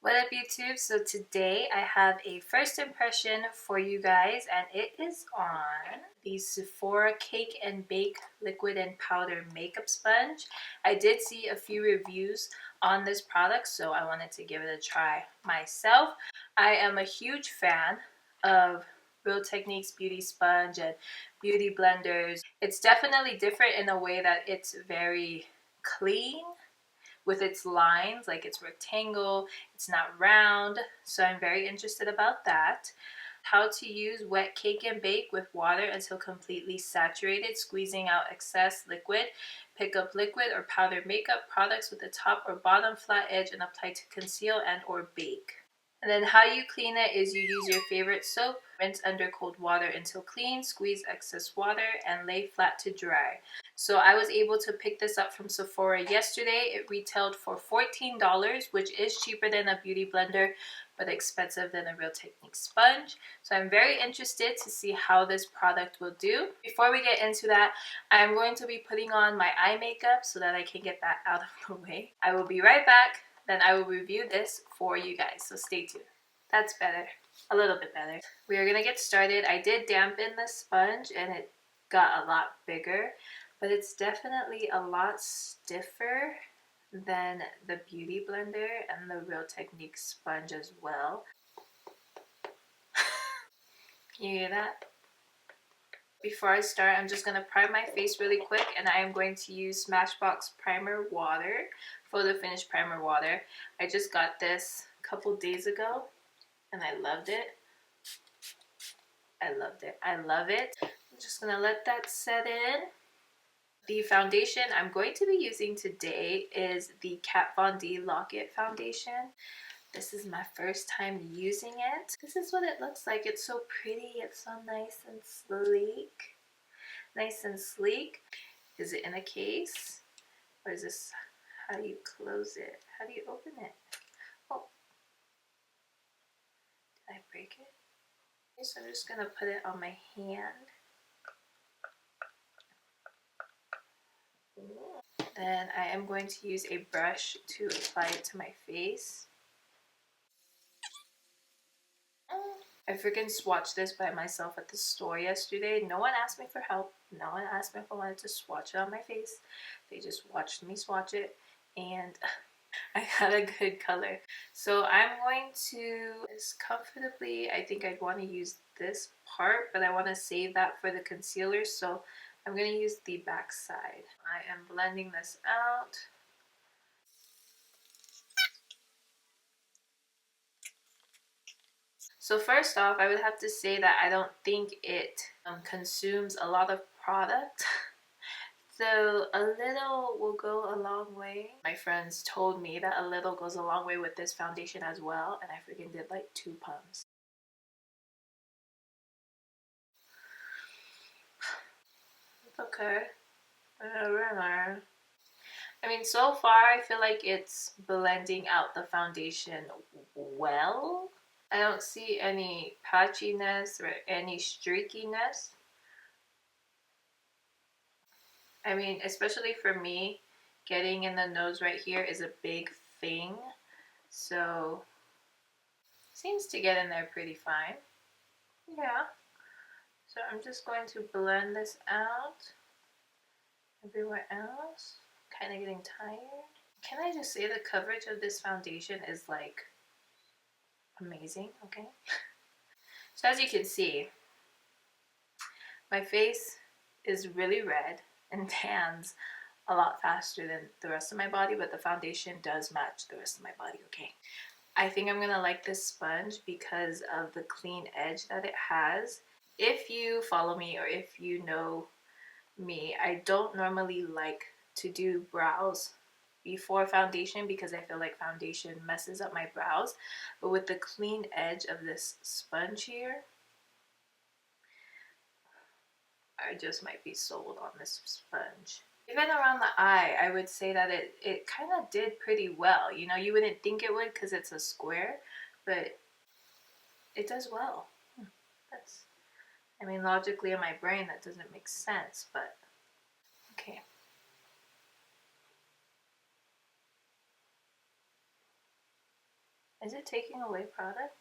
What up YouTube? So today I have a first impression for you guys and it is on the Sephora Cake and Bake Liquid and Powder Makeup Sponge. I did see a few reviews on this product, so I wanted to give it a try myself. I am a huge fan of Real Techniques Beauty Sponge and beauty blenders. It's definitely different in a way that it's very clean with its lines, like it's rectangle, it's not round, so I'm very interested about that. How to use wet cake and bake with water until completely saturated, squeezing out excess liquid. Pick up liquid or powder makeup products with the top or bottom flat edge and apply to conceal and or bake. And then how you clean it is you use your favorite soap, rinse under cold water until clean, squeeze excess water, and lay flat to dry. So I was able to pick this up from Sephora yesterday. It retailed for $14, which is cheaper than a beauty blender, but expensive than a Real Techniques sponge. So I'm very interested to see how this product will do. Before we get into that, I'm going to be putting on my eye makeup so that I can get that out of the way. I will be right back. Then I will review this for you guys, so stay tuned. That's better, a little bit better. We are gonna get started. I did dampen the sponge and it got a lot bigger, but it's definitely a lot stiffer than the Beauty Blender and the Real Techniques sponge as well. You hear that? Before I start, I'm just going to prime my face really quick, and I am going to use Smashbox Primer Water, Photo Finish Primer Water. I just got this a couple days ago, and I loved it. I love it. I'm just going to let that set in. The foundation I'm going to be using today is the Kat Von D Lock-It Foundation. This is my first time using it. This is what it looks like. It's so pretty. It's so nice and sleek. Nice and sleek. Is it in a case? Or is this how do you close it? How do you open it? Oh. Did I break it? Okay, so I'm just going to put it on my hand. Then I am going to use a brush to apply it to my face. I freaking swatched this by myself at the store yesterday. No one asked me for help. No one asked me if I wanted to swatch it on my face. They just watched me swatch it and I got a good color. So I'm going to comfortably, I think I'd want to use this part, but I want to save that for the concealer. So I'm going to use the back side. I am blending this out. So first off, I would have to say that I don't think it consumes a lot of product. So a little will go a long way. My friends told me that a little goes a long way with this foundation as well, and I freaking did like 2 pumps. It's okay. I mean, so far I feel like it's blending out the foundation well. I don't see any patchiness or any streakiness. I mean, especially for me, getting in the nose right here is a big thing. So, seems to get in there pretty fine. Yeah. So I'm just going to blend this out. Everywhere else, kind of getting tired. Can I just say the coverage of this foundation is like amazing, okay? So as you can see, my face is really red and tans a lot faster than the rest of my body, but the foundation does match the rest of my body, okay? I think I'm gonna like this sponge because of the clean edge that it has. If you follow me or if you know me, I don't normally like to do brows before foundation because I feel like foundation messes up my brows, but with the clean edge of this sponge here, I just might be sold on this sponge. Even around the eye, I would say that it kind of did pretty well. You know, you wouldn't think it would because it's a square, but it does well. That's, I mean, logically in my brain that doesn't make sense, but okay. Is it taking away product?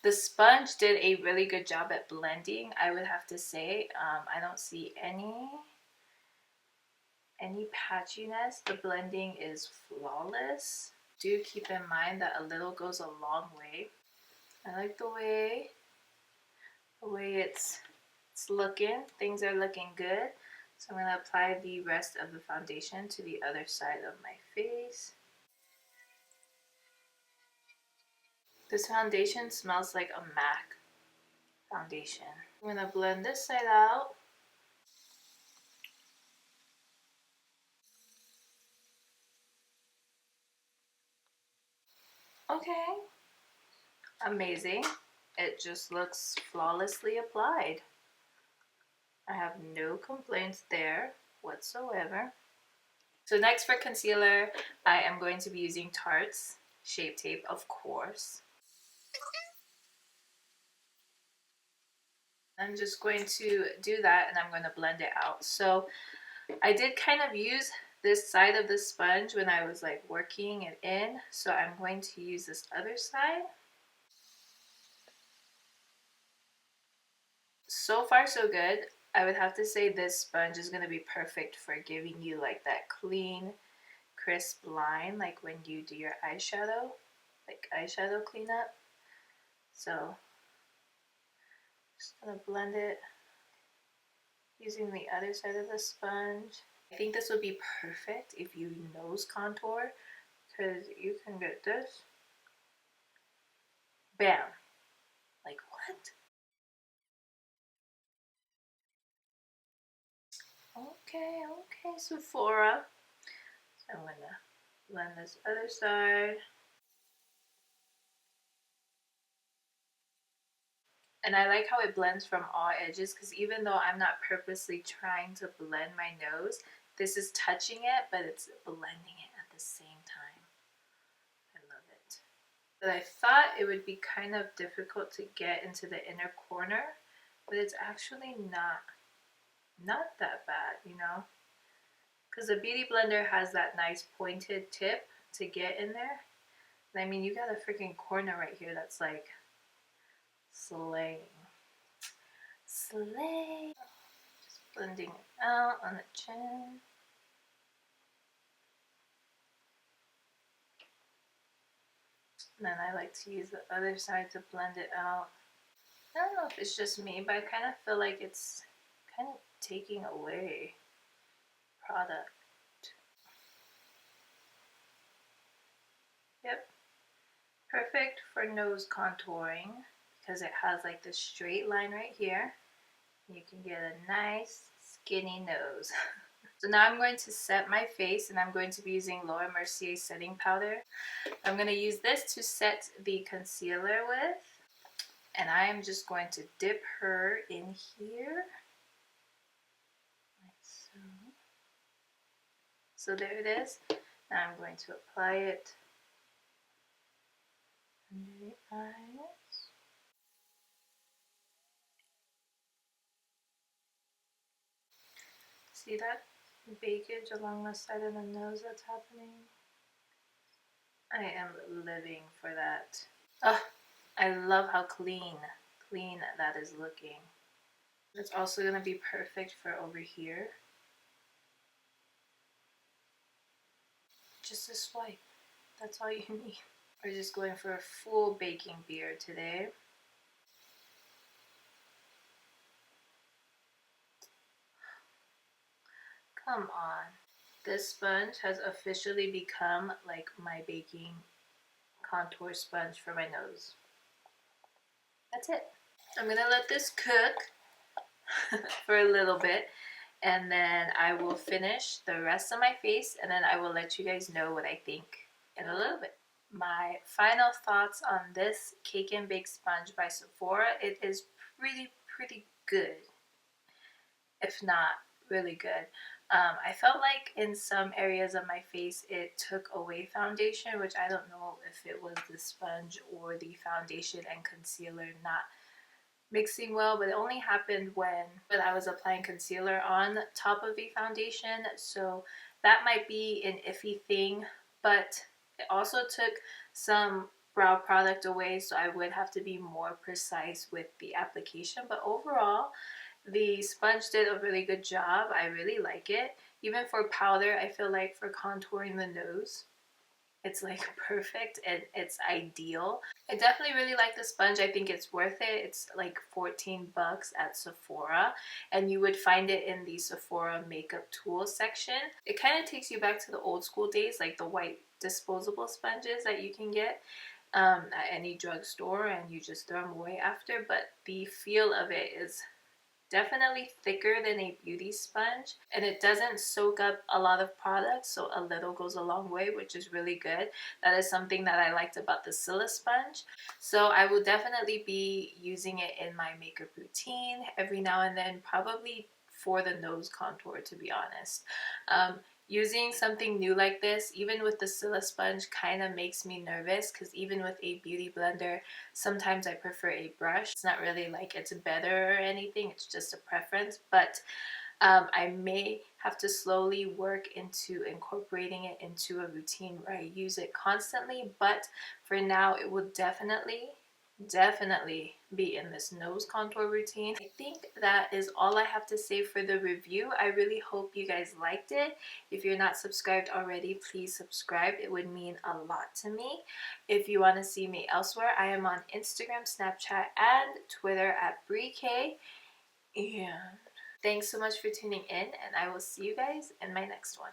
The sponge did a really good job at blending, I would have to say. I don't see any patchiness. The blending is flawless. Do keep in mind that a little goes a long way. I like the way it's looking. Things are looking good. So I'm going to apply the rest of the foundation to the other side of my face. This foundation smells like a MAC foundation. I'm going to blend this side out. Okay. Amazing. It just looks flawlessly applied. I have no complaints there whatsoever. So next for concealer, I am going to be using Tarte's Shape Tape, of course. I'm just going to do that and I'm going to blend it out. So I did kind of use this side of the sponge when I was like working it in. So I'm going to use this other side. So far so good. I would have to say this sponge is going to be perfect for giving you like that clean, crisp line like when you do your eyeshadow, like eyeshadow cleanup. So just going to blend it using the other side of the sponge. I think this would be perfect if you nose contour, because you can get this. Bam. Like what? Okay, Sephora. So I'm gonna blend this other side. And I like how it blends from all edges, because even though I'm not purposely trying to blend my nose, this is touching it, but it's blending it at the same time. I love it. But I thought it would be kind of difficult to get into the inner corner, but it's actually not that bad, you know? Because the Beauty Blender has that nice pointed tip to get in there. And I mean, you got a freaking corner right here that's like slaying. Slay. Just blending it out on the chin. And then I like to use the other side to blend it out. I don't know if it's just me, but I kind of feel like it's kind of taking away product. Yep. Perfect for nose contouring because it has like this straight line right here. You can get a nice skinny nose. So now I'm going to set my face, and I'm going to be using Laura Mercier setting powder. I'm going to use this to set the concealer with, and I am just going to dip her in here like so. So there it is. Now I'm going to apply it under the eyes. See that bakage along the side of the nose that's happening? I am living for that. Oh, I love how clean that is looking. It's also going to be perfect for over here. Just a swipe. That's all you need. We're just going for a full baking beard today. Come on. This sponge has officially become like my baking contour sponge for my nose. That's it. I'm going to let this cook for a little bit, and then I will finish the rest of my face, and then I will let you guys know what I think in a little bit. My final thoughts on this Cake and Bake sponge by Sephora. It is pretty good, if not really good. I felt like in some areas of my face it took away foundation, which I don't know if it was the sponge or the foundation and concealer not mixing well, but it only happened when I was applying concealer on top of the foundation, so that might be an iffy thing. But It also took some brow product away, so I would have to be more precise with the application, but overall the sponge did a really good job. I really like it. Even for powder, I feel like for contouring the nose, it's like perfect and it's ideal. I definitely really like the sponge. I think it's worth it. It's like 14 bucks at Sephora, and you would find it in the Sephora makeup tools section. It kind of takes you back to the old school days, like the white disposable sponges that you can get at any drugstore and you just throw them away after, but the feel of it is definitely thicker than a beauty sponge, and it doesn't soak up a lot of products, so a little goes a long way, which is really good. That is something that I liked about the Scylla sponge. So I will definitely be using it in my makeup routine every now and then, probably for the nose contour, to be honest. Using something new like this, even with the Scylla sponge, kind of makes me nervous because even with a beauty blender, sometimes I prefer a brush. It's not really like it's better or anything, it's just a preference, but I may have to slowly work into incorporating it into a routine where I use it constantly, but for now it will definitely be in this nose contour routine. I think that is all I have to say for the review. I really hope you guys liked it. If you're not subscribed already, please subscribe. It would mean a lot to me. If you want to see me elsewhere, I am on Instagram, Snapchat, and Twitter at bkekauoha. And thanks so much for tuning in, and I will see you guys in my next one.